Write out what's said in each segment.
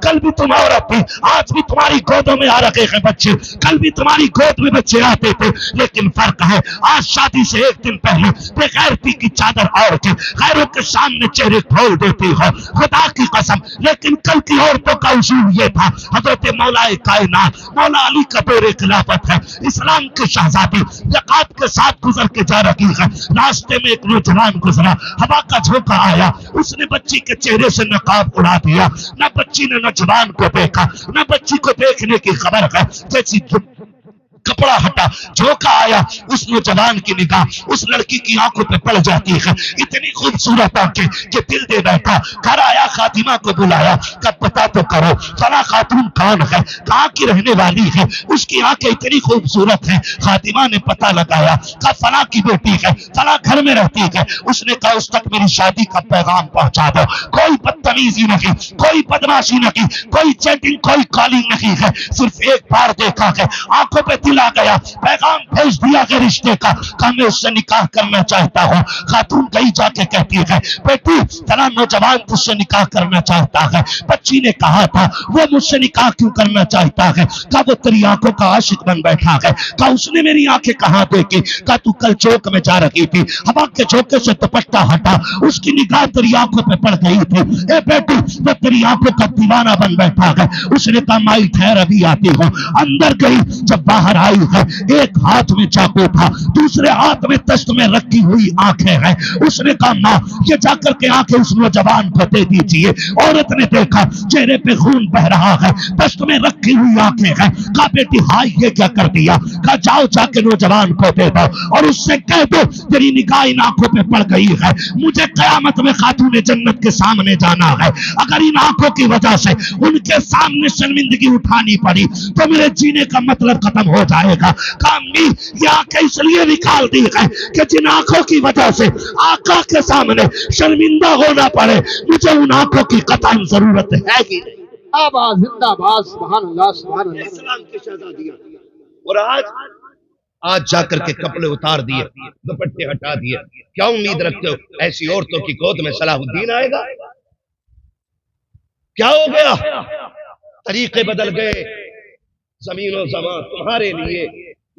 कल भी तुम औरत थी, आज भी तुम्हारी गोदों में आ रखे हैं बच्चे, कल भी तुम्हारी गोद में बच्चे आते थे, लेकिन फर्क है आज शादी से एक दिन पहले बेगैरती की चादर ओढ़ के गैरों के सामने चेहरे खोल देती हो, खुदा की कसम। लेकिन कल की औरतों का उसूल ये था, हजरत मौलाए कायनात मौला अली का दौरे खिलाफत है, इस्लाम के शहजादी यकात के साथ गुजर के जा रही है, रास्ते में एक नौजवान गुजरा, हवा का झोंका आया, उसने बच्ची के चेहरे से नकाब उड़ा दिया, न बच्ची ने नौजवान को देखा, न बच्ची को देखने की खबर है, जैसी कपड़ा हटा, झोंका आया, उस नौजवान की निगाह उस लड़की की आंखों पे पड़ जाती है, इतनी खूबसूरत आंखें कि दिल दे बैठा। घर आया, खातिमा को बुलाया, कब पता तो करो फला खातून कौन है, कहाँ की रहने वाली है, उसकी आंखें इतनी खूबसूरत है। खातिमा ने पता लगाया, कब फला की बेटी है, फला घर में रहती है। उसने कहा उस तक मेरी शादी का पैगाम पहुंचा दो। कोई बदतमीजी नहीं, कोई बदमाशी नहीं, कोई चैटिंग, कोई कॉलिंग नहीं है, सिर्फ एक बार देखा है, आंखों पे आ गया, पैगाम भेज दिया कि रिश्ते का, मैं उससे निकाह करना चाहता हूं। खातून कहीं जाके कहती है, बेटी फला नौजवान तुझसे निकाह करना चाहता है। बच्ची ने कहा था वो मुझसे निकाह क्यों करना चाहता है, कहा वो तेरी आंखों का आशिक बन बैठा है, कहा उसने मेरी आंखें कहां देखी, कहा तू कल चौक में जा रही थी, हवा के झोंके से दुपट्टा हटा, उसकी निगाह तेरी आंखों पे पड़ गई थी। ए बेटी वो तेरी आंखों का दीवाना बन बैठा है। उसने कहा माई ठहर अभी आती हूं। अंदर गई, जब बाहर आई है, एक हाथ में चाकू था, दूसरे हाथ में तश्त में रखी हुई आंखें हैं। उसने कहा मां ये जाकर के आंखें उस नौजवान को दे दीजिए। औरत ने देखा चेहरे पे खून बह रहा है, तश्त में रखी हुई आंखें हैं। कहा बेटी हाय ये क्या कर दिया, कहा जाओ जाके नौजवान को दे दो और उससे कह दो तेरी निगाह इन आंखों पे पड़ गई है, मुझे कयामत में खातून जन्नत के सामने जाना है, अगर इन आंखों की वजह से उनके सामने शर्मिंदगी उठानी पड़ी तो मेरे जीने का मतलब खत्म हो जाएगा। कामी ये आंखें इसलिए निकाल दी है कि जिन आंखों की वजह से आका के सामने शर्मिंदा होना पड़े, मुझे उन आंखों की कतई जरूरत है ही नहीं। जिंदाबाद जिंदाबाद, सुभान अल्लाह सुभान अल्लाह। इस्लाम की शहजादियां, और आज जाकर के कपड़े उतार दिए, दुपट्टे हटा दिए। क्या उम्मीद रखते हो ऐसी औरतों की गोद में सलाहुद्दीन आएगा? क्या हो गया? तरीके बदल गए, जमीनों जमा तुम्हारे लिए,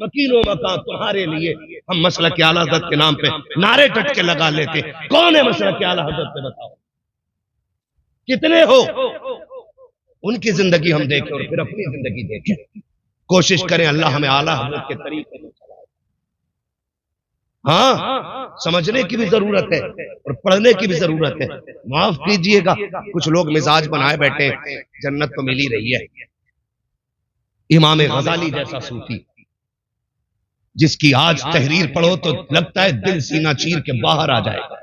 मकीनों मकान तुम्हारे लिए। हम मसलक आला हज़रत के नाम पे नारे टटके लगा लेते। कौन है मसलक आला हज़रत पे, बताओ कितने हो? उनकी जिंदगी हम देखें और फिर अपनी जिंदगी देखें। कोशिश करें अल्लाह हमें आला हज़रत के तरीके में चलाए। हाँ, समझने की भी जरूरत है और पढ़ने की भी जरूरत है। माफ कीजिएगा, कुछ लोग मिजाज बनाए बैठे, जन्नत तो मिल ही रही है। इमाम गजाली जैसा सूफी जिसकी आज तहरीर पढ़ो तो लगता है दिल सीना चीर के बाहर आ जाएगा।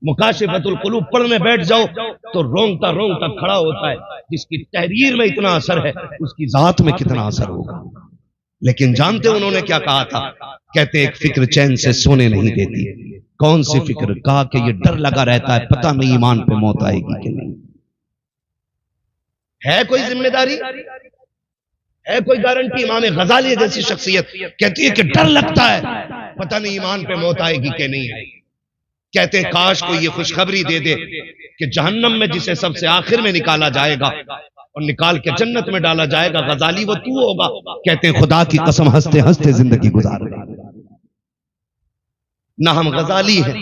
मुकाशिफतुल कुलूब पढ़ने बैठ जाओ तो रोंगटा रोंगटा खड़ा होता है। जिसकी तहरीर में इतना असर है उसकी जात में कितना असर होगा। लेकिन जानते उन्होंने क्या कहा था? कहते एक फिक्र चैन से सोने नहीं देती। कौन सी फिक्र? कहा कि ये डर लगा रहता है पता नहीं ईमान पे मौत आएगी कि नहीं। है कोई जिम्मेदारी, है कोई गारंटी? इमाम गजाली जैसी शख्सियत कहती है कि डर लगता है पता नहीं ईमान पे मौत आएगी कि नहीं आएगी। कहते हैं काश कोई ये खुशखबरी दे दे कि जहन्नम में जिसे सबसे आखिर में निकाला जाएगा और निकाल के जन्नत में डाला जाएगा, गजाली वो तू होगा। कहते हैं खुदा की कसम हंसते हंसते जिंदगी गुजार रहे। ना हम गजाली हैं,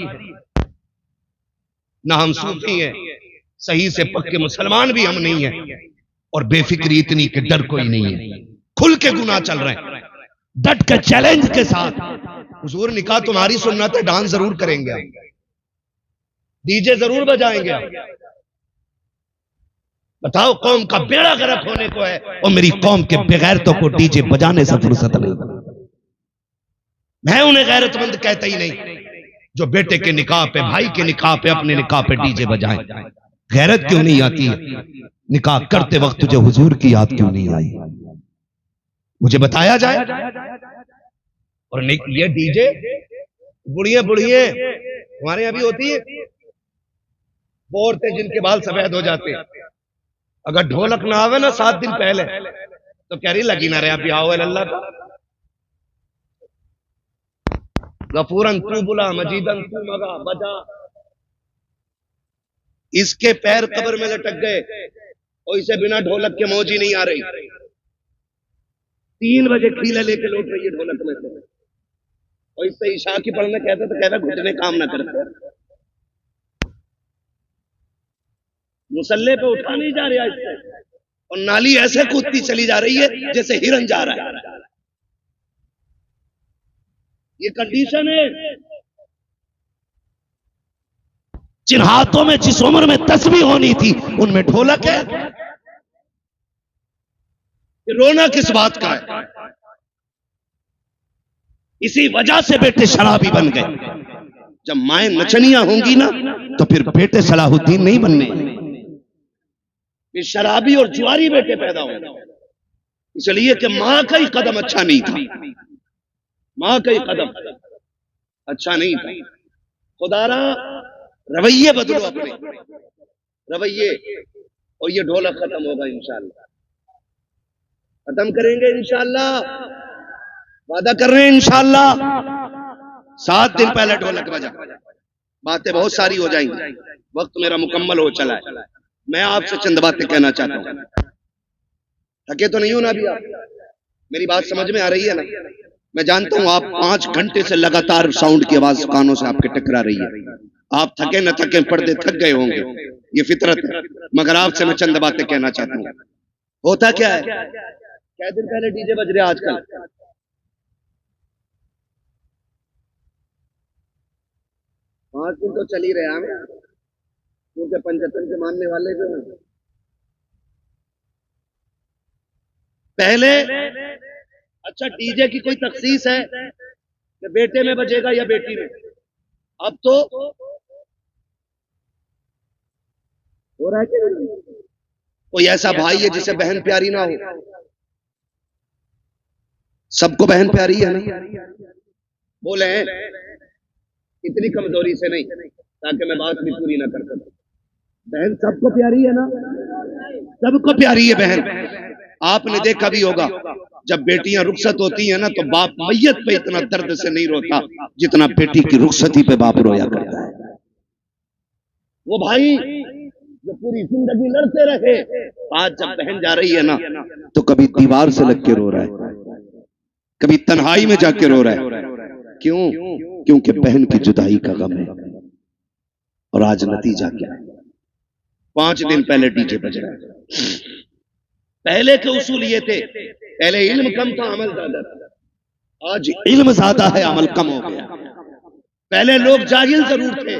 ना हम सूफी हैं, सही से पक्के मुसलमान भी हम नहीं हैं, और बेफिक्री इतनी कि डर कोई नहीं है। खुल के गुनाह चल रहे हैं, डट के चैलेंज के साथ। हुजूर निकाह तुम्हारी सुन्नत है, डांस जरूर करेंगे, डीजे जरूर बजाएंगे। बताओ कौम का बेड़ा गर्क होने को है और मेरी कौम के बेगैरतों को डीजे बजाने से फुर्सत नहीं। मैं उन्हें गैरतमंद कहता ही नहीं जो बेटे के निकाह पे, भाई के निकाह पे, अपने निकाह पे डीजे बजाएं। गैरत क्यों नहीं आती है? निकाह करते वक्त तुझे हुजूर की याद क्यों नहीं आई? मुझे बताया जाए। और ये डीजे बुढ़िया बुढ़िया हमारे यहाँ भी होती है, वो औरतें जिनके बाल सफेद हो जाते हैं, अगर ढोलक ना आवे ना 7 दिन पहले तो कह रही लगी ना रहे अभी आओ अल्लाह का। गफूरन तू बुला, मजीदन तू मगा बजा। इसके पैर कब्र में लटक गए, और इसे बिना ढोलक के मौज ही नहीं आ रही। 3 बजे खीले लेके लौट रही है ढोलक में से, और इससे ईशा की पढ़ने कहते तो कहता घुटने काम ना करते। मुसल्ले पे उठा नहीं जा रहा इससे, और नाली ऐसे कूदती चली जा रही है जैसे हिरन जा रहा है। ये कंडीशन है। जिन हाथों में जिस उम्र में तस्बीह होनी थी उनमें ढोलक है। रोना किस बात का है? इसी वजह से बेटे शराबी बन गए। जब माएं नचनियां होंगी ना तो फिर बेटे सलाहुद्दीन नहीं बनने, फिर शराबी और जुआरी बेटे पैदा होंगे। इसलिए कि मां का ही कदम अच्छा नहीं था, मां का ही कदम अच्छा नहीं था। खुदारा रवैये बदलो, अपने रवैये, और ये ढोलक खत्म होगा इंशाअल्लाह। खत्म करेंगे इंशाअल्लाह, वादा कर रहे हैं इंशाअल्लाह। 7 दिन पहले ढोलक बजा, बातें बहुत सारी हो जाएंगी, वक्त मेरा मुकम्मल हो चला है। मैं आपसे चंद बातें कहना चाहता हूं। थके तो नहीं हो ना अभी आप? मेरी बात समझ में आ रही है ना? मैं जानता हूं आप 5 घंटे से लगातार साउंड की आवाज कानों से आपके टकरा रही है। आप थके न थके, पर्दे थक गए होंगे, ये फितरत है। मगर आपसे मैं चंद बातें कहना चाहता हूं। होता क्या है, क्या दिन पहले डीजे बज रहे आजकल? पांच दिन तो चल ही रहे हैं, क्योंकि पंचतन के मानने वाले जो हैं पहले। अच्छा, डीजे की कोई तखसीस है कि बेटे में बजेगा या बेटी में? अब तो हो रहा है कि कोई ऐसा भाई है जिसे बहन प्यारी ना हो? सबको बहन प्यारी है ना? बोले इतनी कमजोरी से नहीं, ताकि मैं बात भी पूरी ना कर सकूं। बहन सबको प्यारी है ना? सबको प्यारी है बहन। आपने देखा भी होगा, जब बेटियां रुखसत होती हैं ना तो बाप मैयत पे इतना दर्द से नहीं रोता जितना बेटी की रुखसती पे बाप रोया करता है। वो भाई जो पूरी जिंदगी लड़ते रहे, आज जब बहन जा रही है ना तो कभी दीवार से लग के रो रहा है, कभी तन्हाई में जाके रो रहा है। क्यों? क्योंकि बहन की जुदाई का गम है। और आज नतीजा क्या है? 5 दिन पहले डीजे बज रहा है। पहले के उसूल ये थे, पहले इल्म कम था, अमल ज्यादा था। आज इल्म ज्यादा है, अमल कम हो गया। पहले लोग जाहिल जरूर थे,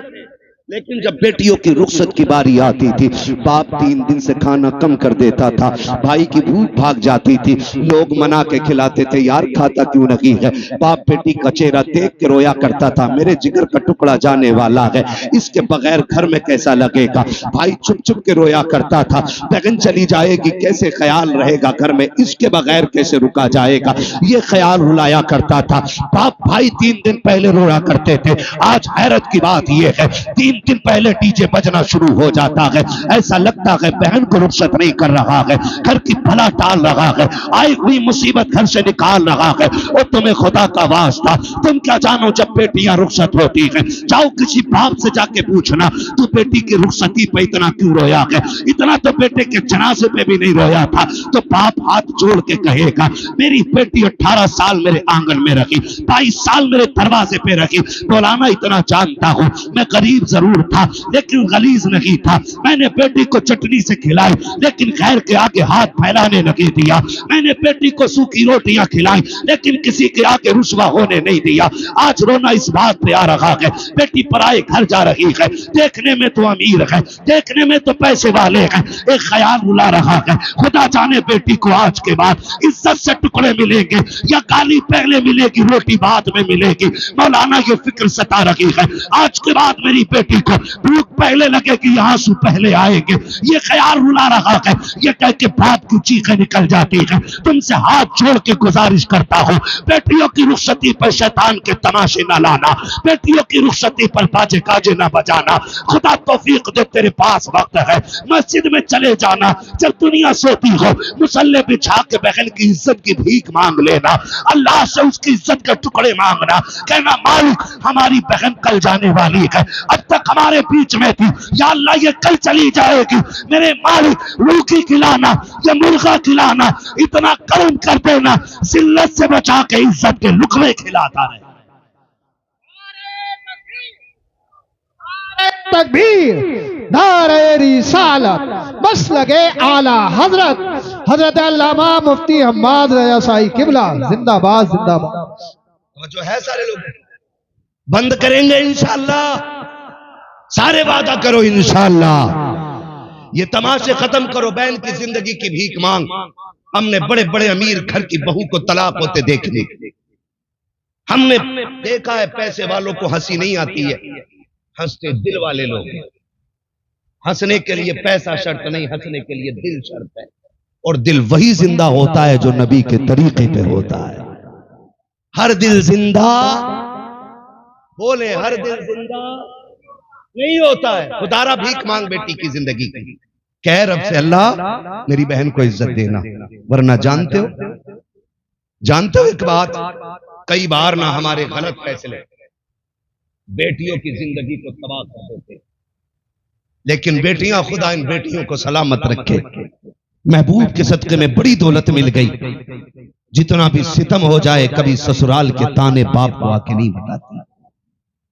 लेकिन जब बेटियों की रुखसत की बारी आती थी, बाप 3 दिन से खाना कम कर देता था, भाई की भूख भाग जाती थी, लोग मना के खिलाते थे, यार खाता क्यों नहीं है? बाप बेटी का चेहरा देख के रोया करता था, मेरे जिगर का टुकड़ा जाने वाला है, इसके बगैर घर में कैसा लगेगा? भाई चुप चुप के रोया करता था, बहन चली जाएगी कैसे ख्याल रहेगा घर में, इसके बगैर कैसे रुका जाएगा? ये ख्याल रुलाया करता था। बाप भाई 3 दिन पहले रोया करते थे। आज हैरत की बात यह है, 3 दिन पहले डीजे बजना शुरू हो जाता है। ऐसा लगता है बहन को रुखसत नहीं कर रहा है, घर की भला टाल रहा है, आई हुई मुसीबत घर से निकाल रहा है। और तुम्हें खुदा का वास्ता, तुम क्या जानो जब बेटियां रुखसत होती हैं? जाओ किसी बाप से जाके पूछना, तू बेटी की रुखसती पे इतना क्यों रोया है? इतना तो बेटे के जनाजे पे भी नहीं रोया था। तो बाप हाथ जोड़ के कहेगा, मेरी बेटी 18 साल मेरे आंगन में रखी, 22 साल मेरे दरवाजे पे रखी। मौलाना इतना जानता हूं, मैं गरीब जरूर था लेकिन गलीज नहीं था। मैंने बेटी को चटनी से खिलाई लेकिन गैर के आगे हाथ फैलाने नहीं दिया। मैंने बेटी को सूखी रोटियां खिलाई लेकिन किसी के आगे रुसवा होने नहीं दिया। आज रोना इस बात पे आ रहा है, बेटी पराए घर जा रही है, देखने में तो अमीर है, देखने में तो पैसे वाले हैं, एक ख्याल रुला रहा है, खुदा जाने बेटी को आज के बाद इज्जत से टुकड़े मिलेंगे या गाली पहले मिलेगी, रोटी बाद में मिलेगी। मौलाना ये फिक्र सता रही है, आज के बाद मेरी बेटी को भूख पहले लगेगी, आंसू पहले आएंगे, ये ख्याल रुला रहा है। ये कह के बाप की चीखें निकल जाती है। तुमसे हाथ जोड़ के गुजारिश करता हूं, बेटियों की रुखसती पर शैतान के तमाशे ना लाना, बेटियों की रुखसती पर बाजे काजे ना बजाना। खुदा तौफीक दे, तेरे पास वक्त है, मस्जिद में चले जाना, जब दुनिया सोती हो मुसल्ले बिछा के बहन की इज्जत की भीख मांग लेना, अल्लाह से उसकी इज्जत के टुकड़े मांगना, कहना मालिक हमारी बहन कल जाने वाली है, अब तक तक हमारे बीच में थी, या अल्लाह ये कल चली जाएगी। मेरे मालिक रूखी खिलाना, ये मुर्गा खिलाना, इतना कर्म कर देना, जिल्लत से बचा के इज्जत के लुकमे खिलाता रहे। तकबीर, नारे रिसालत, बस लगे आला हजरत हजरत अल्लामा मुफ्ती हम्माद रजा साई किबला जिंदाबाद जिंदाबाद। जो है सारे लोग बंद करेंगे इंशाअल्लाह, सारे वादा करो इंशाअल्लाह। ये तमाशे खत्म करो, बहन की जिंदगी की भीख मांग। हमने बड़े बड़े अमीर घर की बहू को तलाक होते देखने, हमने देखा है पैसे वालों को हंसी नहीं आती है, हंसते दिल वाले लोग। हंसने के लिए पैसा शर्त नहीं, हंसने के लिए दिल शर्त है। और दिल वही जिंदा होता है जो नबी के तरीके पे होता है। हर दिल जिंदा, बोले हर दिल जिंदा नहीं होता है। खुदारा भीख मांग बेटी की जिंदगी की, कह रब से अल्लाह मेरी बहन को इज्जत देना, वरना जानते हो एक बात, कई बार ना हमारे गलत फैसले बेटियों की जिंदगी को तबाह कर देते, लेकिन बेटियां, खुदा इन बेटियों को सलामत रखे। महबूब के सदके में बड़ी दौलत मिल गई। जितना भी सितम हो जाए, कभी ससुराल के ताने बाप को आके नहीं बताती।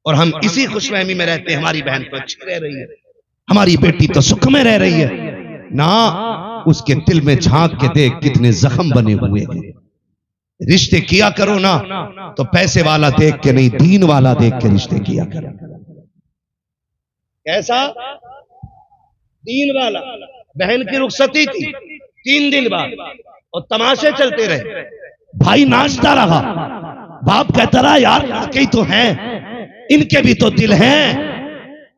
और हम इसी खुशफहमी में रहते हैं, हमारी बहन तो अच्छी रह रही है, हमारी बेटी तो सुख में रह रही है ना। उसके दिल में झांक के देख कितने जख्म बने हुए हैं। रिश्ते किया करो ना तो पैसे वाला देख के नहीं, दीन वाला देख के रिश्ते किया करो। कैसा दीन वाला? बहन की रुखसती थी 3 दिन बाद और तमाशे चलते रहे, भाई नाचता रहा, बाप कहता रहा यार लड़के ही तो हैं, इनके भी तो दिल हैं।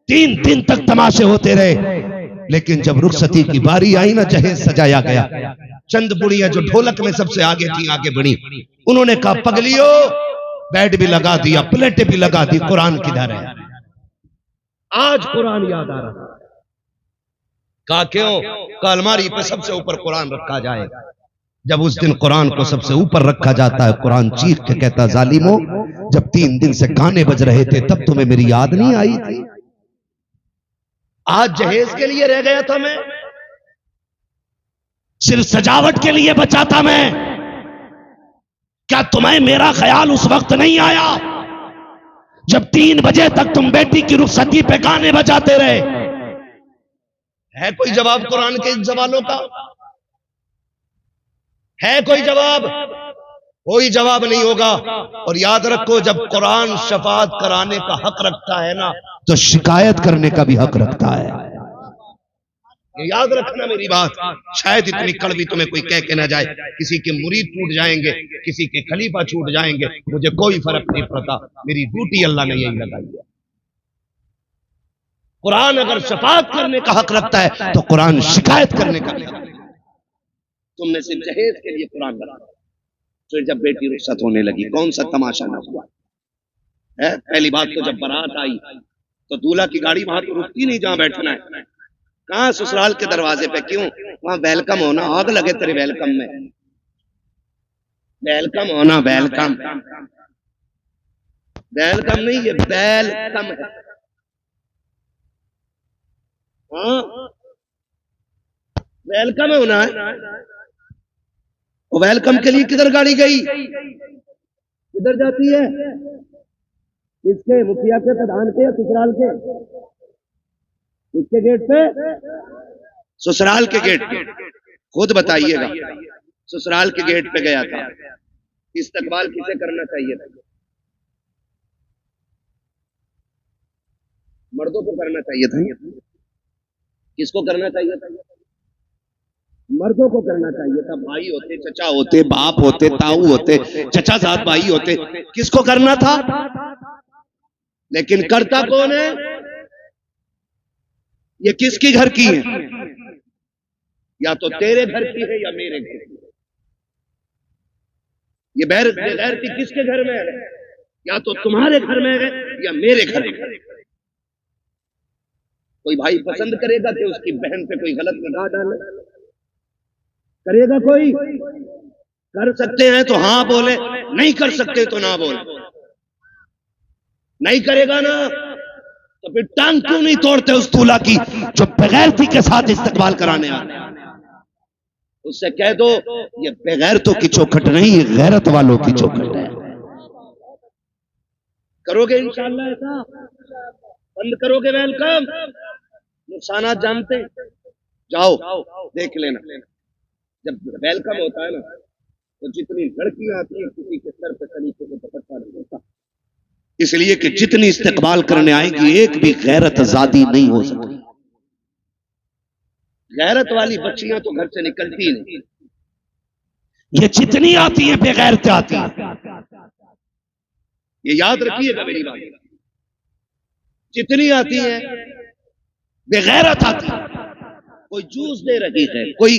3 दिन तक तमाशे होते रहे, लेकिन जब रुखसती की बारी आई ना, जहेज सजाया गया, चंद बुढ़ियां जो ढोलक में सबसे आगे थी, आगे बढ़ी। उन्होंने कहा पगलियो, बेड भी लगा दिया, प्लेटें भी लगा दी, कुरान किधर है? आज कुरान याद आ रहा। कहा क्यों? कहा अलमारी पे सबसे ऊपर कुरान रखा जाए। जब उस दिन कुरान को सबसे ऊपर रखा जाता है, कुरान चीख के कहता जालिमो, जब 3 दिन से गाने बज रहे थे तब तुम्हें मेरी याद नहीं आई थी? आज जहेज के लिए रह गया था मैं, सिर्फ सजावट के लिए बचा था मैं। क्या तुम्हें मेरा ख्याल उस वक्त नहीं आया जब 3 बजे तक तुम बेटी की रुखसती पे गाने बजाते रहे? है कोई जवाब कुरान के इन सवालों का? है कोई जवाब? कोई जवाब नहीं होगा। और याद रखो, जब कुरान शफाअत कराने का हक रखता है ना, तो शिकायत करने का भी हक रखता है। ये याद रखना मेरी बात। शायद इतनी कड़वी तुम्हें कोई कह के ना जाए, किसी के मुरीद टूट जाएंगे, किसी के खलीफा छूट जाएंगे, मुझे कोई फर्क नहीं पड़ता। मेरी ड्यूटी अल्लाह ने यही लगाई है। कुरान अगर शफाअत करने का हक रखता है तो कुरान शिकायत करने का भी हक रखता है। तुमने सिर्फ जहेज के लिए कुरान रखा, फिर जब बेटी रुखसत होने लगी, कौन सा तमाशा ना हुआ है? पहली बात तो जब बारात आई तो दूल्हा की गाड़ी वहां तो रुकती नहीं जहां बैठना है। कहां? ससुराल के दरवाजे पे। क्यों? वहां वेलकम होना, आग लगे तेरे वेलकम में। वेलकम होना, वेलकम, वेलकम नहीं, ये वेलकम है। हाँ, वेलकम होना है। और वेलकम के लिए किधर गाड़ी गई? किधर जाती है? किसके? मुखिया के, प्रधान के, ससुराल के? किसके गेट पे? ससुराल के गेट पे। खुद बताइएगा। ससुराल के गेट पे गया था, इस्तकबाल किसे करना चाहिए था? मर्दों को करना चाहिए था। किसको करना चाहिए था? मर्दों को करना चाहिए था। भाई होते, चचा होते, बाप होते, ताऊ होते, चचा साथ भाई होते, किसको करना था? लेकिन करता कौन है? ये किसकी घर की है? या तो तेरे घर की है या मेरे घर की। ये बेगैरती किसके घर में है? या तो तुम्हारे घर में है या मेरे घर में। कोई भाई पसंद करेगा कि उसकी बहन पे कोई गलत निगाह डाले? करेगा कोई? कर सकते हैं तो हाँ बोले, नहीं कर सकते तो ना बोले। नहीं करेगा ना, तो फिर टांग क्यों नहीं तोड़ते उस दूल्हा की जो बेगैरती के साथ इस्तकबाल कराने आ रहे हैं? उससे कह दो ये बेगैरतों की चौखट नहीं, ये गैरत वालों की चौखट है। करोगे इंशाअल्लाह ऐसा? बंद करोगे वेलकम? नुकसानात जानते जाओ देख लेना। जब वेलकम होता है ना तो जितनी लड़कियां आती है किसी के सर पे खलीफे को दुपट्टा नहीं होता, इसलिए कि जितनी इस्तकबाल करने आएगी एक भी गैरत आजादी नहीं हो सकती। गैरत वाली बच्चियां तो घर से निकलती ही नहीं। ये जितनी आती है बेगैरत आती है, ये याद रखिएगा मेरी बात। जितनी आती है बेगैरत आती है। कोई जूस दे रही है, कोई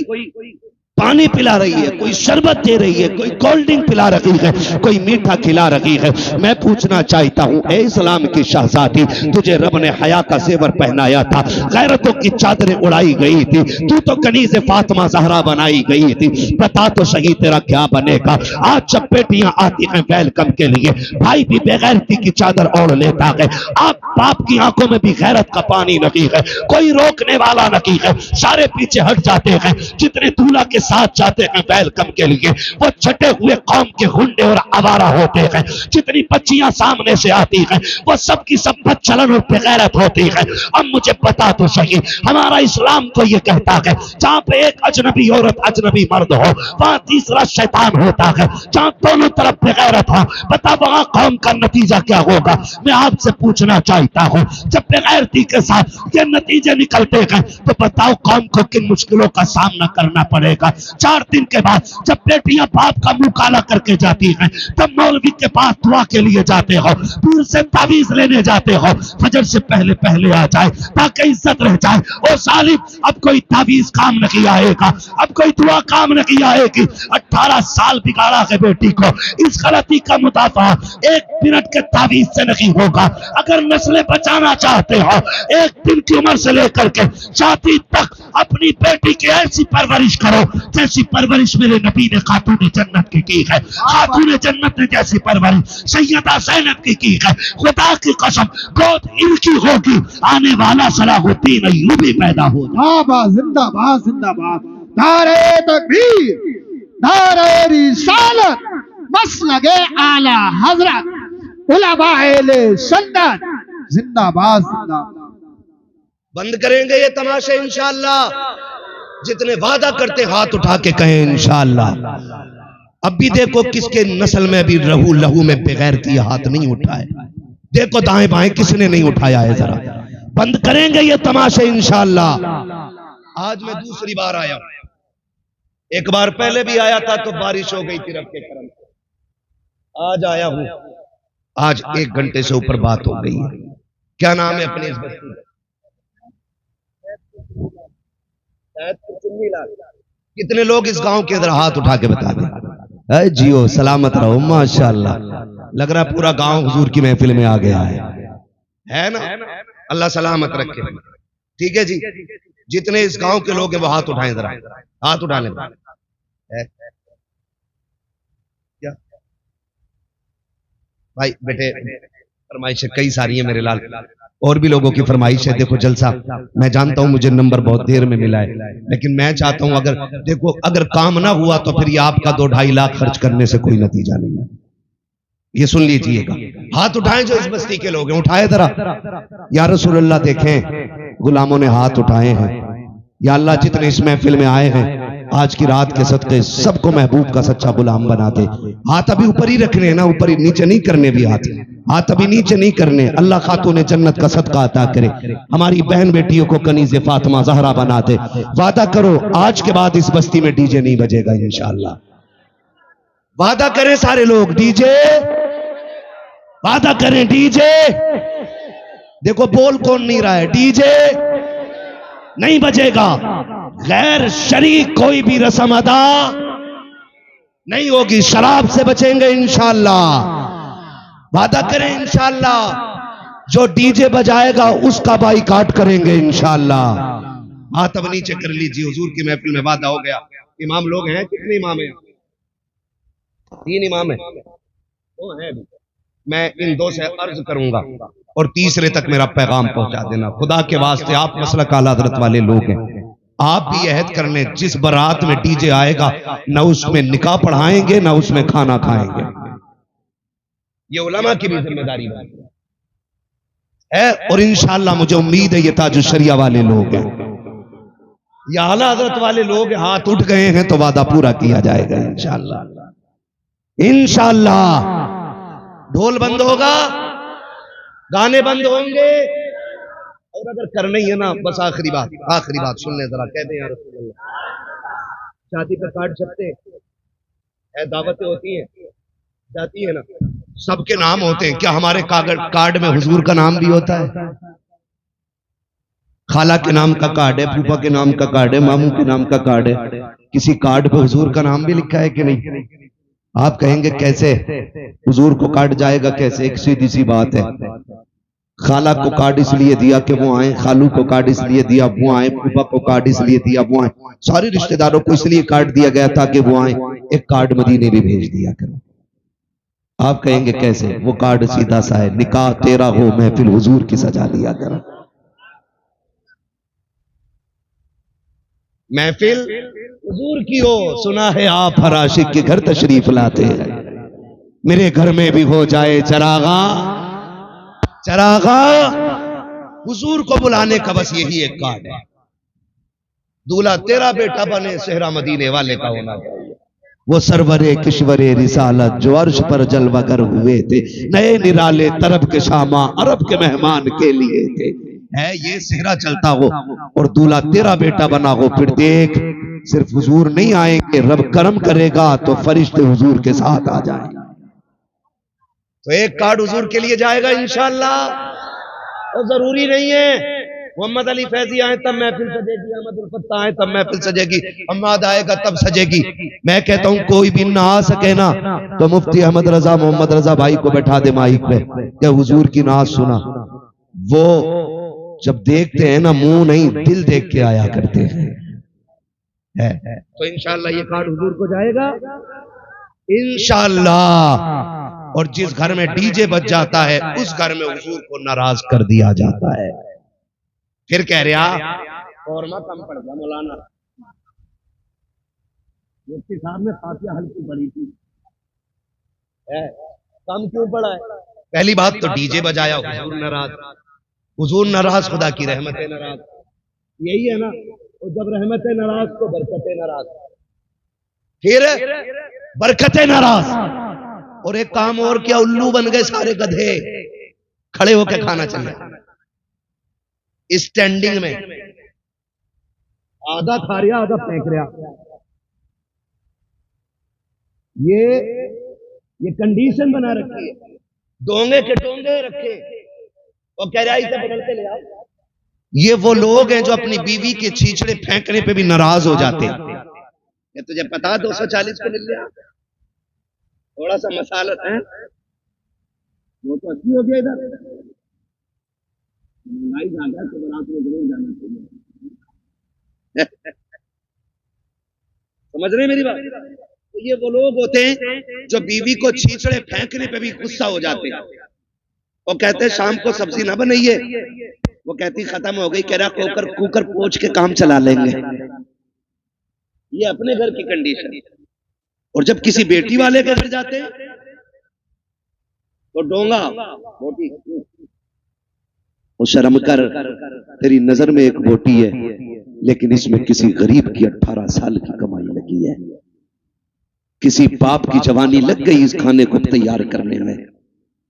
पानी पिला रही है, कोई शरबत दे रही है, कोई कोल्ड ड्रिंक पिला रही है, कोई मीठा खिला रही है। मैं पूछना चाहता हूं, ए इस्लाम की शहजादी, तुझे रब ने हया का जेवर पहनाया था, गैरतों की चादरें उड़ाई गई थी, तू तो कनीज़े फातिमा ज़हरा बनाई गई थी, बता तो सही तेरा क्या बनेगा। आज जब बेटियां आती हैं वेलकम के लिए, भाई भी बेगैरती की चादर ओढ़ लेता है। आप बाप की आंखों में भी गैरत का पानी नहीं है, कोई रोकने वाला नहीं है, सारे पीछे हट जाते हैं। जितने दूल्हा के साथ जाते हैं वेलकम के लिए वो छटे हुए कौम के गुंडे और आवारा होते हैं। जितनी बच्चियां सामने से आती हैं वो सब की सब बदचलन और बेगैरत होती है। अब मुझे बता तो सही, हमारा इस्लाम तो ये कहता है जहां पे एक अजनबी औरत अजनबी मर्द हो वहां तीसरा शैतान होता है, जहां दोनों तरफ बेगैरत हो, बता वहां कौम का नतीजा क्या होगा। मैं आपसे पूछना चाहता हूं, जब बेगैरती के साथ ये नतीजे निकलते हैं तो बताओ कौम को किन मुश्किलों का सामना करना पड़ेगा। 4 दिन के बाद जब बेटियां बाप का मुंह काला करके जाती हैं तब मौलवी के पास दुआ के लिए जाते हो, पीर से तावीज लेने जाते हो, फजर से पहले पहले आ जाए ताकि इज्जत रह जाए। ओ सालिम, अब कोई तावीज काम नहीं आएगा, अब कोई दुआ काम नहीं आएगी। 18 साल बिगाड़ा है बेटी को, इस गलती का मुदाफा 1 मिनट के तावीज से नहीं होगा। अगर नस्लें बचाना चाहते हो 1 दिन की उम्र से लेकर के शादी तक अपनी बेटी की ऐसी परवरिश करो जैसी परवरिश मेरे नबी ने खातून जन्नत की है। खातून जन्नत ने जैसी परवरिश सैयदा ज़ैनब की है। खुदा की कसम गोद इनकी होगी, आने वाला सलाहुद्दीन अय्यूबी पैदा होगा। जिंदाबाद जिंदाबाद, नारे तकबीर, नारे रिसालत, मसलके आला हजरत उलमाए सुन्नत, जिंदाबाद जिंदाबाद। बंद करेंगे ये तमाशे इंशाअल्लाह। जितने वादा करते हाथ उठा के कहें इंशाअल्लाह। अब भी देखो किसके नस्ल में भी रहू लहू में बेगैरती हाथ नहीं उठाए। देखो दाएं बाएं किसने नहीं उठाया है, जरा बंद करेंगे ये तमाशे इंशाअल्लाह। आज मैं दूसरी बार आया हूं, एक बार पहले भी आया था तो बारिश हो गई थी रब के करम से। आज आया हूं, आज 1 घंटे से ऊपर बात हो गई है। क्या नाम है अपनी इस बस्ती का? कितने लोग इस गांव के अंदर हाथ उठा के बता दें। जियो सलामत रहो, माशाअल्लाह। लग रहा पूरा गांव हुजूर की महफिल में आ गया है ना? अल्लाह सलामत रखे। ठीक है जी, जितने इस गांव के लोग हैं वो हाथ उठाएं, जरा हाथ उठाने क्या भाई बेटे, फरमाइशें कई सारी है मेरे लाल, और भी लोगों की फरमाइश है। देखो जलसा, मैं जानता हूं मुझे नंबर बहुत देर में मिला है, लेकिन मैं चाहता हूं अगर देखो अगर काम ना हुआ तो फिर ये आपका 2-2.5 लाख खर्च करने से कोई नतीजा नहीं है। ये सुन लीजिएगा, हाथ उठाएं जो इस बस्ती के लोग हैं, उठाए जरा। या रसूल अल्लाह, देखें गुलामों ने हाथ उठाए हैं। या अल्लाह, जितने इस महफिल में आए हैं आज की रात के सदके सबको महबूब का सच्चा गुलाम बना दे। हाथ अभी ऊपर ही रखने हैं ना, ऊपर ही, नीचे नहीं करने भी हाथ अभी नीचे नहीं करने। अल्लाह खातून जन्नत का सदका अता करे, हमारी बहन बेटियों को कनीज़े फातिमा ज़हरा बना दे। वादा करो आज के बाद इस बस्ती में डीजे नहीं बजेगा इंशाअल्लाह। वादा करें सारे लोग, डीजे वादा करें, डीजे। देखो बोल कौन नहीं रहा है, डीजे नहीं बजेगा। गैर शरीक कोई भी रस्म अदा नहीं होगी। शराब से बचेंगे इंशाअल्लाह। वादा करें इंशाअल्लाह, जो डीजे बजाएगा उसका बाइकाट करेंगे इंशाअल्लाह। हाथ अब नीचे कर लीजिए, हुजूर की महफिल में वादा हो गया। इमाम लोग हैं, कितने इमाम हैं? 3 इमाम हैं। वो हैं, मैं इन 2 से अर्ज करूंगा और तीसरे तक मेरा पैगाम पहुंचा देना। खुदा के वास्ते आप मसलक आला हज़रत वाले लोग हैं, आप भी अहद कर लें जिस बारात में डीजे आएगा ना उसमें निकाह पढ़ाएंगे ना उसमें खाना खाएंगे। ये उलमा की भी जिम्मेदारी है। और इंशाअल्लाह मुझे उम्मीद है ये ताजुश शरिया वाले लोग हैं, ये आला हज़रत वाले लोग हाथ उठ गए हैं तो वादा पूरा किया जाएगा इंशाअल्लाह। इंशाअल्लाह ढोल बंद होगा, गाने बंद होंगे, और अगर करना ही है ना, बस आखिरी बात सुन ले जरा, कहते हैं यार शादी पे कार्ड छपते हैं, दावतें होती हैं, जाती है ना, सबके नाम होते हैं। क्या हमारे कार्ड में हुजूर का नाम भी होता है? खाला के नाम का कार्ड है, फूफा के नाम का कार्ड है, मामू के नाम का कार्ड है, किसी कार्ड पे हुजूर का नाम भी लिखा है कि नहीं? आप कहेंगे कैसे हुजूर को कार्ड जाएगा कैसे? एक सीधी सी बात है, खाला को कार्ड इसलिए दिया कि वो आए, खालू को कार्ड इसलिए दिया वो आए, फूफा को कार्ड इसलिए दिया वो आए, सारे रिश्तेदारों को इसलिए कार्ड दिया गया ताकि वो आए। एक कार्ड मदीने भी भेज दिया करो। आप कहेंगे कैसे? वो कार्ड सीधा सा है, निकाह तेरा हो महफिल हुजूर की सजा लिया करो। महफिल हुजूर की हो, सुना है आप हर आशिक के घर तशरीफ लाते हैं, मेरे घर में भी हो जाए चरागा। हुजूर को बुलाने का बस यही एक कार्ड है। दूल्हा तेरा बेटा बने, सेहरा मदीने वाले का होना चाहिए। वो सरवरे किश्वरे रिसालत जो अर्श पर जलवागर हुए थे, नए निराले तरब के शामा अरब के मेहमान के लिए थे। है ये सेहरा चलता हो और दूल्हा तेरा बेटा बना हो, फिर देख सिर्फ हुजूर नहीं आएंगे, रब करम करेगा तो फरिश्ते हुजूर के साथ आ जाएंगे। तो एक कार्ड हुजूर के लिए जाएगा इंशाअल्लाह। और जरूरी नहीं है मोहम्मद अली फैजी आए तब महफिल सजेगी, अहमद उल फत्ता आए तब महफिल सजेगी, अम्माद आएगा तब सजेगी। मैं कहता हूं कोई भी ना आ सके ना तो मुफ्ती अहमद रजा मोहम्मद रजा भाई को बैठा दे माइक पे, क्या हुजूर की नाज सुना। वो जब देखते हैं ना मुंह नहीं दिल देख के आया करते हैं। तो इंशाअल्लाह ये कार्ड हुजूर को जाएगा इंशाअल्लाह। और जिस घर में डीजे बज जाता है उस घर में हुजूर को नाराज कर दिया जाता है। फिर कह रहा फौरमा कम पड़ गया मौलाना, मुफ्ती साहब ने फातिहा हल्की पड़ी थी, कम क्यों पड़ा है? पहली बात तो डीजे बजाया, हुजूर नाराज, हुजूर नाराज, खुदा की रहमतें नाराज, यही है ना। और जब रहमतें नाराज तो बरकतें नाराज, फिर बरकतें नाराज। और एक काम और क्या, उल्लू बन गए सारे गधे, खड़े होकर खाना चाहिए स्टैंडिंग में, आधा खा रहा आधा फेंक रहा। ये कंडीशन बना रखी है, डोंगे के डोंगे रखे और कह रहा इसे बदलते ले आओ। ये वो लोग हैं जो अपनी बीवी के छींचड़े फेंकने पे भी नाराज हो जाते हैं। ये तुझे पता 240 को मिल गया, थोड़ा सा मसाला है वो तो अच्छी हो गया। इधर महंगाई ज्यादा तो बारात में जरूर जाना चाहिए। समझ रहे मेरी बात? तो ये वो लोग होते हैं जो बीवी को छींचड़े फेंकने पे भी गुस्सा हो जाते हैं और कहते हैं शाम को सब्जी ना बनाइए, वो कहती खत्म हो गई, कह रहा कुकर पोंछ के काम चला लेंगे। ये अपने घर की कंडीशन। और जब किसी बेटी वाले के घर जाते हैं तो डोंगा बोटी, वो शर्म कर, तेरी नजर में एक बोटी है लेकिन इसमें किसी गरीब की 18 साल की कमाई लगी है, किसी बाप की जवानी लग गई इस खाने को तैयार करने में।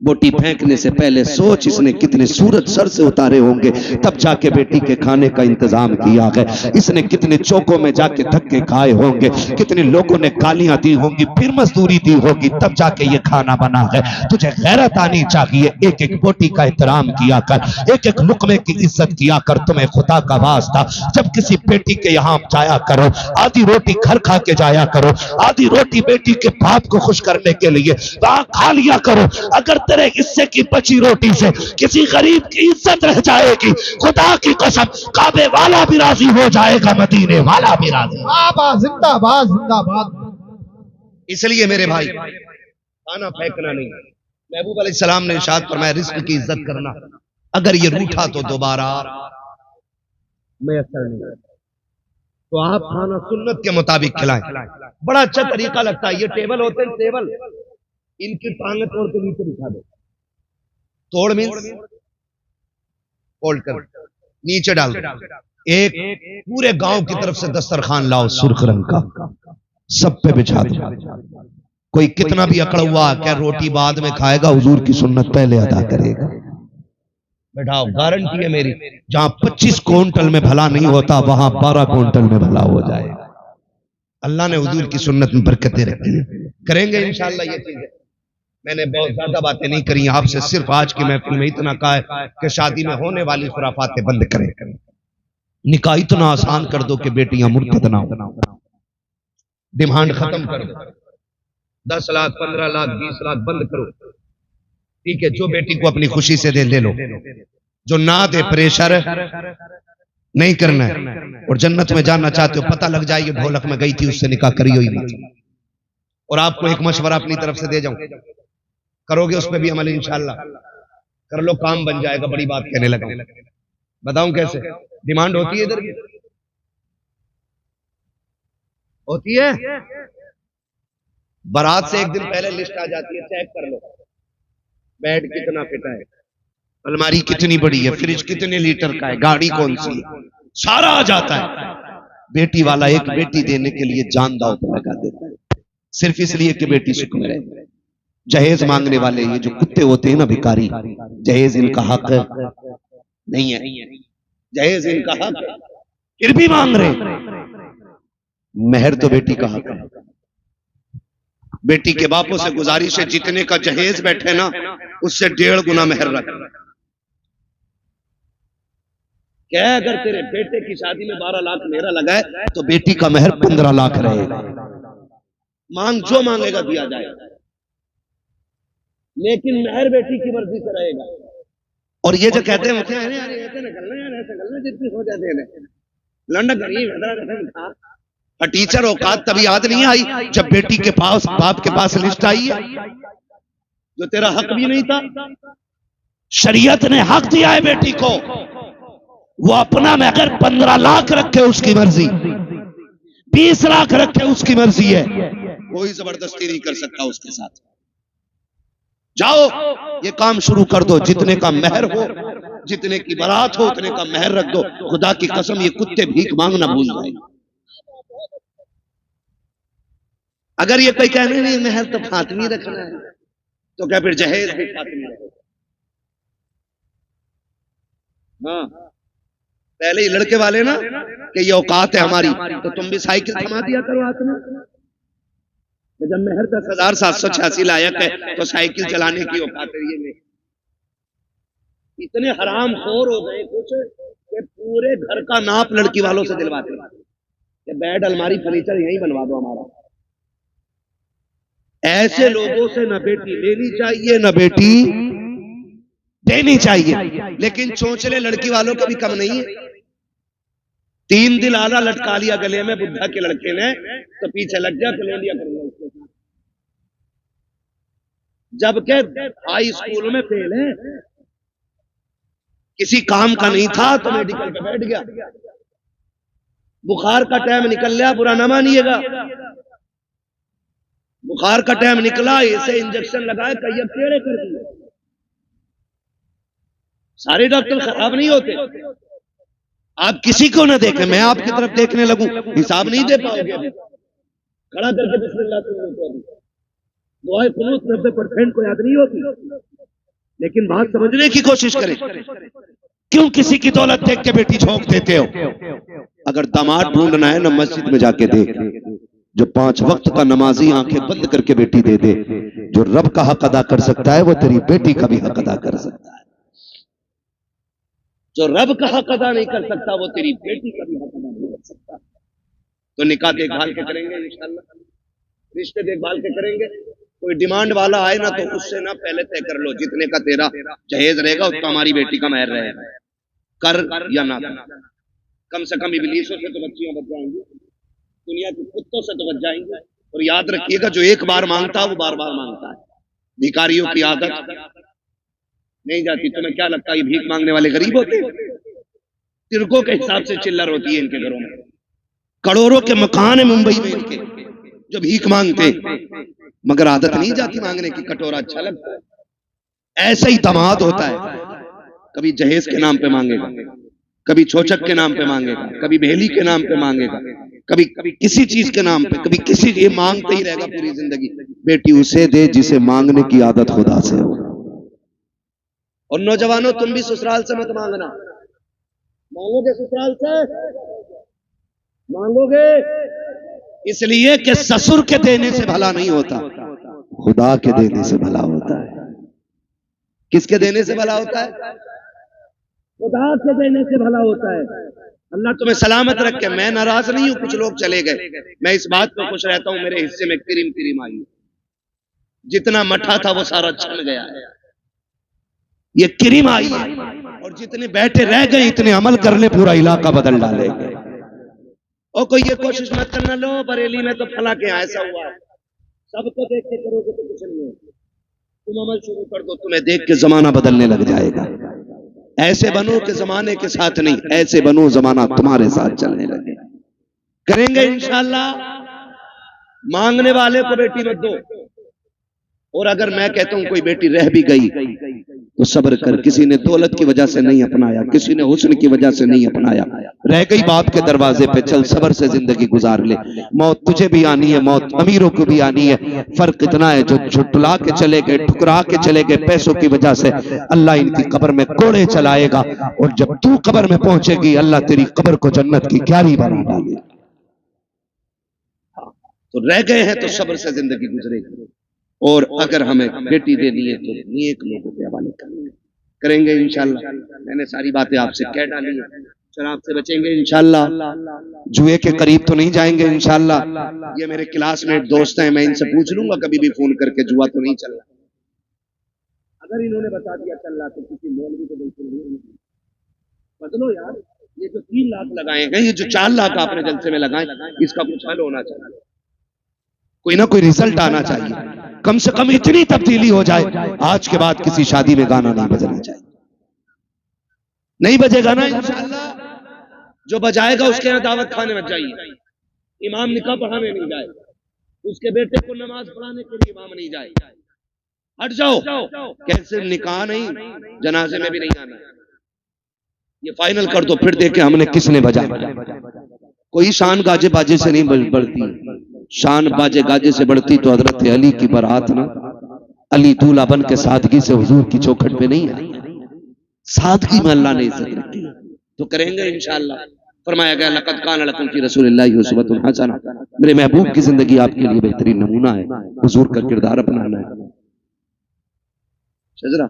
बोटी फेंकने से पहले सोच इसने कितने सूरज सर से उतारे होंगे तब जाके बेटी के खाने का इंतजाम किया है। इसने कितने चौकों में जाके धक्के खाए होंगे, कितने लोगों ने गालियां दी होंगी, फिर मजदूरी दी होगी, तब जाके ये खाना बना है। तुझे गैरत आनी चाहिए, एक एक बोटी का एहतराम किया कर, एक एक लुकमे की इज्जत किया कर। तुम्हें खुदा का वास्ता जब किसी बेटी के यहाँ जाया करो, आधी रोटी घर खा के जाया करो, आधी रोटी बेटी के बाप को खुश करने के लिए वहां खा लिया करो। अगर तेरे हिस्से की बची रोटी से किसी गरीब की इज्जत रह जाएगी, खुदा की कसम काबे वाला भी राजी हो जाएगा, मदीने वाला भी राजी। जिंदाबाद जिंदाबाद। इसलिए मेरे भाई खाना फेंकना नहीं, महबूब अलैहिस्सलाम ने इरशाद फरमाया रिस्क की इज्जत करना, अगर ये रूठा तो दोबारा मैसर नहीं, तो आप खाना सुन्नत के मुताबिक खिलाएं। बड़ा अच्छा तरीका लगता है। ये टेबल होते हैं, टेबल, इनकी टांगें तोड़ के नीचे बिछा दो। तोड़ मीन्स फोल्ड कर, नीचे डाल दो। एक पूरे गांव की तरफ से दस्तरखान लाओ सुर्ख रंग का, सब पे बिछा दो। कोई कितना भी अकड़ हुआ क्या रोटी बाद में खाएगा, हुजूर की सुन्नत पहले अदा करेगा। बैठाओ, गारंटी है मेरी, जहां 25 क्विंटल में भला नहीं होता वहां 12 क्विंटल में भला हो जाएगा। अल्लाह ने हुजूर की सुन्नत में बरकतें रखी हैं। करेंगे इंशाअल्लाह ये चीजें। मैंने बहुत ज्यादा बातें नहीं करी आपसे, सिर्फ आज की महफिल में इतना कहा है कि शादी में होने वाली खुराफातें बंद करें, निकाह इतना आसान कर दो कि बेटियां मुर्तद ना हो, डिमांड खत्म कर दो, 10 लाख 15 लाख 20 लाख बंद करो। ठीक है, जो बेटी को अपनी खुशी से दे ले लो, जो ना दे प्रेशर नहीं करना है। और जन्नत में जाना चाहते हो, पता लग जाए ये ढोलक में गई थी उससे निकाह करी हुई नहीं। और आपको एक मशवरा अपनी तरफ से दे जाऊं, करोगे उस पर भी अमल इंशाअल्लाह, कर लो, काम बन जाएगा। बड़ी बात कहने लगा, बताऊं कैसे? डिमांड होती है इधर भी होती है, बारात से एक दिन पहले लिस्ट आ जाती है, चेक कर लो बेड कितना फिटा है, अलमारी कितनी बड़ी है, फ्रिज कितने लीटर का है, गाड़ी कौन सी है, सारा आ जाता है। बेटी वाला एक बेटी देने के लिए जान दांव पर लगा देता है, सिर्फ इसलिए कि बेटी सुख में रहे। जहेज मांगने वाले ये जो कुत्ते होते हैं ना भिखारी, जहेज इनका हक नहीं है, जहेज इनका हक फिर भी मांग रहे। मेहर तो बेटी का हक है। बेटी के बापों से गुजारिश है, जितने का जहेज बैठे ना उससे 1.5 गुना मेहर रख। क्या अगर तेरे बेटे की शादी में 12 लाख मेरा लगा है तो बेटी का मेहर 15 लाख रहेगा। मांग जो मांगेगा दिया जाएगा, लेकिन मेहर बेटी की मर्जी से रहेगा। और ये जो कहते हैं मुझे ऐसे निकलना जितनी हो जाते हैं लंडा गरीब टीचर औकात तभी याद नहीं आई जब बेटी के पास बाप के पास लिस्ट आई है जो तेरा हक भी नहीं था। शरीयत ने हक दिया है बेटी को, वो अपना में अगर 15 लाख रखे उसकी मर्जी, 20 लाख रखे उसकी मर्जी है, कोई जबरदस्ती नहीं कर सकता उसके साथ। जाओ ये काम शुरू कर दो, जितने का मेहर हो, जितने की बारात हो उतने का मेहर रख दो। खुदा की कसम ये कुत्ते भीख मांगना भूल जाए। अगर ये कोई कहने नहीं मेहर तो फातिमी रखना है तो क्या फिर जहेज भी फातिमी रहे। हाँ, पहले ही लड़के वाले ना कि ये औकात है हमारी, तो तुम भी साइकिल थमा दिया करो हाथ में। जब मेहर 10,786 लायक है तो साइकिल चलाने की औकात है ये नहीं। इतने हराम खोर हो गए कुछ कि पूरे घर का नाप लड़की वालों से दिलवाते हैं, बेड अलमारी फर्नीचर यही बनवा दो हमारा। ऐसे लोगों से न बेटी लेनी चाहिए न बेटी देनी चाहिए। लेकिन चोंचले लड़की वालों के भी कम नहीं है। 3 दिल आला लटका लिया गले में बुद्धा के लड़के ने तो पीछे लग गया तो ले लिया करेंगे उसके साथ। जबकि हाई स्कूल में फेल है, किसी काम का नहीं था तो मेडिकल पे बैठ गया। बुखार का टाइम निकल गया, बुरा ना मानिएगा, बुखार का टाइम निकला, इसे इंजेक्शन लगाए, कई टेढ़े कर दिए। सारे डॉक्टर खराब नहीं होते, आप किसी को ना देखें, मैं आपकी तरफ देखने लगूं हिसाब नहीं दे पाओगे। खड़ा करके बिस्मिल्लाह दुआ कुनूत 90% को याद नहीं होती, लेकिन बात समझने की कोशिश करें। क्यों किसी की दौलत देख के बेटी झोंक देते हो? अगर दामाद ढूंढना है ना मस्जिद में जाके देख, जो 5 वक्त का नमाजी आंखें बंद करके बेटी दे दे। जो रब का हक अदा कर सकता है वो तेरी बेटी का भी हक अदा कर सकता है। जो रब का हक अदा नहीं कर सकता वो तेरी बेटी का भी हक अदा नहीं कर सकता। तो निकाह देखभाल के करेंगे इंशाअल्लाह, रिश्ते देखभाल के करेंगे। कोई डिमांड वाला आए ना तो उससे ना पहले तय कर लो जितने का तेरा जहेज रहेगा उतना हमारी बेटी का मेहर रहेगा, कर या ना कर। कम से कम इब्लीसों से तो बच्चियां बच जाएंगी, दुनिया के कुत्तों से तो बच जाएंगे। और याद रखिएगा जो एक बार मांगता है वो बार बार मांगता है। भिखारियों की आदत नहीं जाती। तुम्हें क्या लगता है ये भीख मांगने वाले गरीब होते हैं? तिरकों के हिसाब से चिल्लर होती है इनके घरों में। करोड़ों के मकान है मुंबई में इनके जो भीख मांगते, मगर आदत नहीं जाती मांगने की। कटोरा अच्छा लगता है। ऐसा ही दामाद होता है, कभी जहेज के नाम पे मांगेगा, कभी छोचक के नाम पे मांगेगा, कभी भेली के नाम पे मांगेगा, कभी कभी किसी चीज के नाम पे, कभी किसी, ये मांगते ही रहेगा पूरी जिंदगी। बेटी उसे दे जिसे मांगने की आदत खुदा से हो। और नौजवानों तुम भी ससुराल से मत मांगना। मांगोगे ससुराल से, मांगोगे इसलिए कि ससुर के देने से भला नहीं होता, खुदा के देने से भला होता है। किसके देने से भला होता है? खुदा के देने से भला होता है। अल्लाह तुम्हें सलामत रखे। मैं नाराज नहीं हूं कुछ लोग चले गए, मैं इस बात पर खुश रहता हूं मेरे हिस्से में क्रीम क्रीम आई। जितना मठा था वो सारा छन गया है, ये क्रीम आई है। और जितने बैठे रह गए इतने अमल कर ले, पूरा इलाका बदल डालेंगे। और कोई ये कोशिश मत करना, लो बरेली में तो फला के ऐसा हुआ, सबको देख के करोगे तो कुछ नहीं होगा। तुम अमल शुरू कर दो, तुम्हें देख के जमाना बदलने लग जाएगा। ऐसे बनो कि जमाने के साथ नहीं, ऐसे बनो जमाना तुम्हारे साथ चलने लगे। करेंगे इंशाअल्लाह। मांगने वाले को बेटी मत दो। और अगर मैं कहता हूं कोई बेटी रह भी गई तो सब्र कर। किसी ने दौलत की वजह से नहीं अपनाया, किसी ने हुस्न की वजह से नहीं अपनाया, रह गई बाप के दरवाजे पे, चल सब्र से जिंदगी गुजार ले। मौत तुझे भी आनी है, मौत अमीरों को भी आनी है। फर्क इतना है जो झुटला के चले गए, ठुकरा के चले गए पैसों की वजह से, अल्लाह इनकी कब्र में कोड़े चलाएगा। और जब तू कब्र में पहुंचेगी अल्लाह तेरी कब्र को जन्नत की क्यारी बना डालेगा। तो रह गए हैं तो सब्र से जिंदगी गुजरेगी। और अगर हमें बेटी देनी है तो नेक लोगों के हवाले करेंगे इंशाल्लाह। मैंने सारी बातें आपसे कह डाली है। शराब से बचेंगे इंशाल्लाह, जुए के करीब तो नहीं जाएंगे इंशाल्लाह। ये मेरे क्लासमेट दोस्त हैं, मैं इनसे पूछ लूंगा कभी भी फोन करके जुआ तो नहीं चल रहा। अगर इन्होंने बता दिया चल रहा तो किसी मौलवी को बिल्कुल नहीं बदलो यार। ये जो 3 लाख लगाए हैं, ये जो 4 लाख आपने जलसे में लगाए, इसका कुछ हल होना चाहिए, कोई ना कोई रिजल्ट आना चाहिए। कम से कम इतनी तब्दीली हो जाए, आज के बाद किसी शादी में गाना नहीं बजना चाहिए। नहीं बजेगा ना इंशाअल्लाह, जो बजाएगा उसके यहाँ दावत खाने मत जाइए। इमाम निकाह पढ़ाने नहीं जाए, उसके बेटे को नमाज पढ़ाने के लिए इमाम नहीं जाए। हट जाओ। कैसे निकाह नहीं, जनाजे में भी नहीं आना। ये फाइनल कर दो, फिर देखे हमने किसने बजा। कोई शान गाजे बाजे से नहीं बढ़ती, शान बाजे गाजे से बढ़ती तो हजरत अली की बारात ना, अली दूल्हा बन के सादगी से हुजूर की चौखट पे नहीं आई। सादगी में अल्लाह ने इज्जत रखी। तो करेंगे इंशाअल्लाह। फरमाया गया लक़द कान लकुम फी रसूलिल्लाहि उस्वतुन हसना। मेरे महबूब की जिंदगी आपके लिए बेहतरीन नमूना है, हुजूर का किरदार अपनाना है। शजरा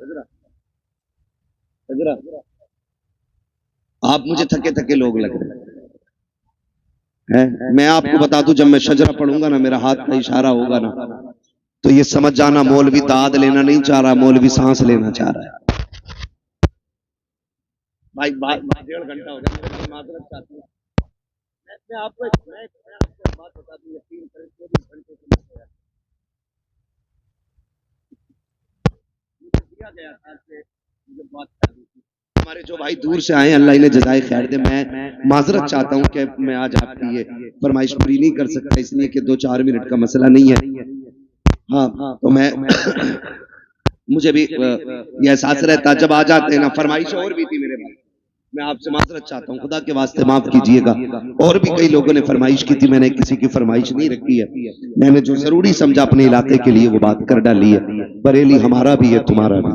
शजरा, आप मुझे थके थके लोग लग रहे हैं। मैं आपको बता दूं, जब मैं शजरा पढ़ूंगा ना, मेरा हाथ का इशारा होगा ना, तो ये समझ जाना मौलवी दाद लेना नहीं चाह रहा, मौलवी सांस लेना चाह रहा है। भाई 1.5 घंटा हो गया, मैं माजरत चाहती हूँ। मैं आपको एक बात बता दूं, यकीन करें 24 घंटे से मुझे दिया गया था कि मुझे बात करनी थी। हमारे जो भाई दूर से आए, अल्लाह इन्हें जज़ाए खैर दे। मैं माजरत चाहता हूँ कि मैं आज आपकी ये फरमाइश पूरी नहीं कर सकता, इसलिए कि 2-4 मिनट का मसला नहीं है। हाँ, तो मैं मुझे भी ये एहसास रहता जब आ जाते हैं ना। फरमाइश और भी थी मेरे भाई, मैं आपसे माजरत चाहता हूँ, खुदा के वास्ते माफ कीजिएगा। और भी कई लोगों ने फरमाइश की थी, मैंने किसी की फरमाइश नहीं रखी है। मैंने जो जरूरी समझा अपने इलाके के लिए वो बात कर डाली है। बरेली हमारा भी है, तुम्हारा भी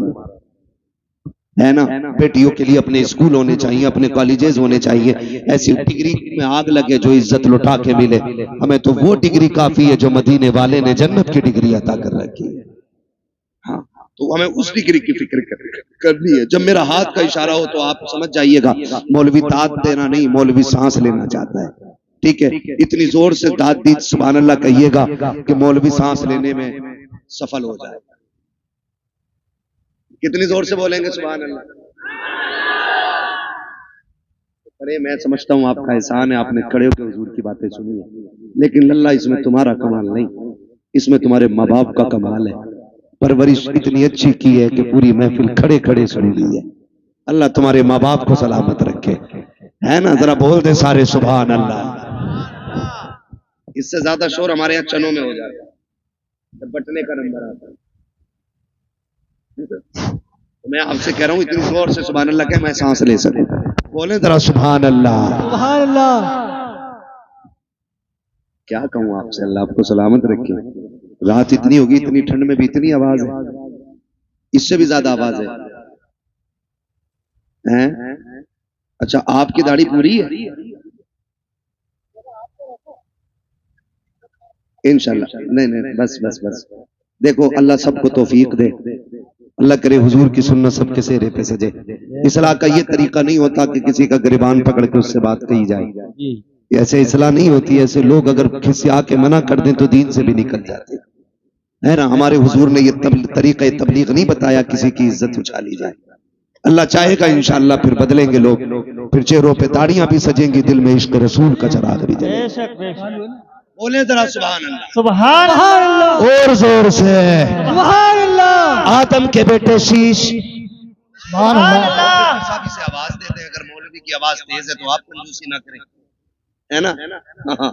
है ना। बेटियों के लिए अपने स्कूल होने चाहिए, अपने कॉलेजेस होने चाहिए। ऐसी डिग्री में आग लगे जो इज्जत लुटा के मिले। हमें तो वो डिग्री काफी है जो मदीने वाले ने जन्नत की डिग्री अता कर रखी है। हाँ, तो हमें उस डिग्री की फिक्र करनी है। जब मेरा हाथ का इशारा हो तो आप समझ जाइएगा, मौलवी दाद देना नहीं, मौलवी सांस लेना चाहता है। ठीक है, इतनी जोर से दाद दी सुभान अल्लाह कहिएगा कि मौलवी सांस लेने में सफल हो जाए। कितनी जोर से बोलेंगे सुभान अल्लाह? अरे मैं समझता हूँ आपका एहसान है, आपने खड़े होकर हुजूर की बातें सुनी है। लेकिन अल्लाह, इसमें तुम्हारा कमाल नहीं, इसमें तुम्हारे माँ बाप का कमाल है। परवरिश इतनी अच्छी की है कि पूरी महफिल खड़े खड़े सुन ली है। अल्लाह तुम्हारे माँ बाप को सलामत रखे, है ना? जरा बोल दे सारे सुभान अल्लाह। इससे ज्यादा शोर हमारे यहाँ चनों में हो जाता है जब बटने का नंबर आता है। तो मैं आपसे कह रहा हूँ इतनी जोर से सुभान अल्लाह कह मैं सांस ले सकूं। बोले जरा सुभान अल्लाह। सुभान अल्लाह। क्या कहूँ आपसे, अल्लाह आपको सलामत रखे। रात इतनी होगी, इतनी ठंड में भी इतनी आवाज है, इससे भी ज्यादा आवाज है? अच्छा आपकी दाढ़ी पूरी है? इंशाल्लाह। नहीं नहीं बस बस बस, देखो अल्लाह सबको तौफीक दे, अल्लाह करे हुजूर की सुन्नत सबके चेहरे पे सजे। इस्लाह का ये तरीका नहीं होता कि किसी का गिरबान पकड़ के उससे बात कही जाए, ऐसे इस्लाह नहीं होती। ऐसे लोग अगर किसी आके मना कर दें तो दीन से भी निकल जाते, है ना? हमारे हुजूर ने ये तरीका तबलीग नहीं बताया किसी की इज्जत उछाली जाए। अल्लाह चाहेगा इंशाअल्लाह फिर बदलेंगे लोग, फिर चेहरों पे दाढ़ियां भी सजेंगी, दिल में इश्क रसूल का चराग भी जलेगा। बोले जरा सुभान अल्लाह। सुभान अल्लाह। और जोर से सुभान अल्लाह। आदम के बेटे शीश। सुभान अल्लाह। साहब इसे आवाज देते हैं, अगर मौलवी की आवाज तेज है तो आप कंजूसी ना करें, है ना? हाँ,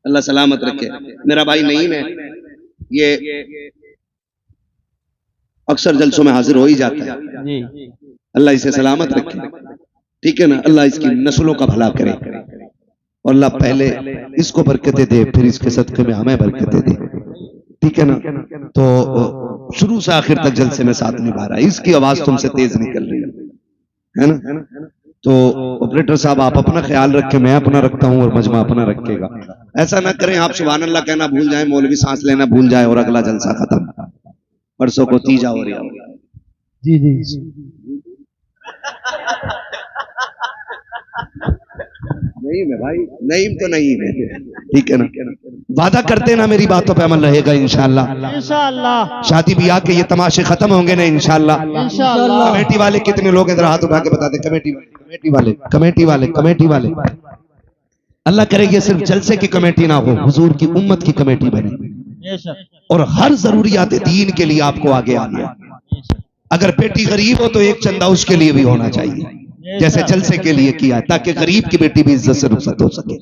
अल्लाह सलामत रखे। मेरा भाई नईम है, ये अक्सर जलसों में हाजिर हो ही जाता है, अल्लाह इसे सलामत रखे, ठीक है ना? अल्लाह इसकी नस्लों का भला करे और अल्लाह पहले इसको बरकतें दे, फिर इसके सदक़े में हमें बरकतें दे, ठीक है ना? तो शुरू से आखिर तक जलसे में साथ निभा रहा है। इसकी आवाज तुमसे तेज निकल रही है ना? तो ऑपरेटर साहब आप अपना ख्याल रखें, मैं अपना रखता हूं और मजमा अपना रखेगा। ऐसा ना करें आप सुभान अल्लाह कहना भूल जाए, मौलवी सांस लेना भूल जाए और अगला जलसा खत्म, परसों को तीजा हो रहा होगा। जी जी। नहीं है भाई, नहीं तो नहीं है, ठीक है ना? वादा करते ना मेरी बातों पे अमल रहेगा इंशाअल्लाह। इंशाअल्लाह। शादी ब्याह के ये तमाशे खत्म होंगे ना इंशाअल्लाह। इंशाअल्लाह। कमेटी वाले कितने लोग इधर हाथ उठा के बता दे। कमेटी वाले अल्लाह करे ये सिर्फ जलसे की कमेटी ना हो, हुजूर की उम्मत की कमेटी बने और हर जरूरियात दीन के लिए आपको आगे आना है। अगर बेटी गरीब हो तो एक चंदा उसके लिए भी होना चाहिए, जैसे जलसे के लिए किया, ताकि गरीब की बेटी भी इज्जत से रुखसत हो सके।